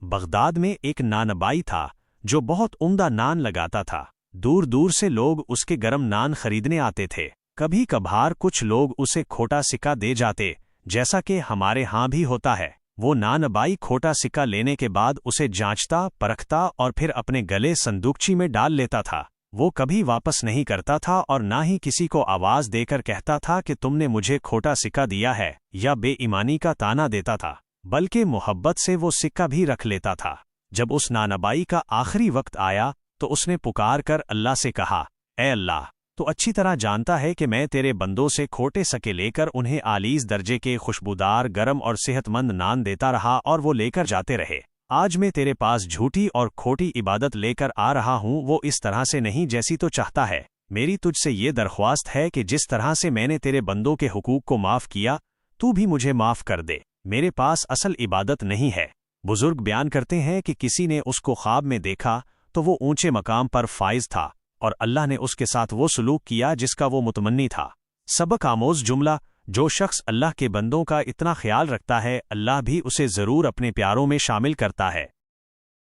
Baghdad میں ایک نانبائی تھا جو بہت عمدہ نان لگاتا تھا۔ دور دور سے لوگ اس کے گرم نان خریدنے آتے تھے۔ کبھی کبھار کچھ لوگ اسے کھوٹا سکہ دے جاتے، جیسا کہ ہمارے ہاں بھی ہوتا ہے۔ وہ نانبائی کھوٹا سکہ لینے کے بعد اسے جانچتا، پرکھتا اور پھر اپنے گلے صندوقچی میں ڈال لیتا تھا۔ وہ کبھی واپس نہیں کرتا تھا اور نہ ہی کسی کو آواز دے کر کہتا تھا کہ تم نے مجھے کھوٹا سکہ دیا ہے، یا بے ایمانی کا طعنہ دیتا تھا، بلکہ محبت سے وہ سکہ بھی رکھ لیتا تھا۔ جب اس نانبائی کا آخری وقت آیا تو اس نے پکار کر اللہ سے کہا، اے اللہ، تو اچھی طرح جانتا ہے کہ میں تیرے بندوں سے کھوٹے سکے لے کر انہیں عالیز درجے کے خوشبودار، گرم اور صحت مند نان دیتا رہا اور وہ لے کر جاتے رہے۔ آج میں تیرے پاس جھوٹی اور کھوٹی عبادت لے کر آ رہا ہوں، وہ اس طرح سے نہیں جیسی تو چاہتا ہے۔ میری تجھ سے یہ درخواست ہے کہ جس طرح سے میں نے تیرے بندوں کے حقوق کو معاف کیا، تو بھی مجھے معاف کر دے۔ میرے پاس اصل عبادت نہیں ہے۔ بزرگ بیان کرتے ہیں کہ کسی نے اس کو خواب میں دیکھا تو وہ اونچے مقام پر فائز تھا، اور اللہ نے اس کے ساتھ وہ سلوک کیا جس کا وہ متمنی تھا۔ سبق آموز جملہ: جو شخص اللہ کے بندوں کا اتنا خیال رکھتا ہے، اللہ بھی اسے ضرور اپنے پیاروں میں شامل کرتا ہے۔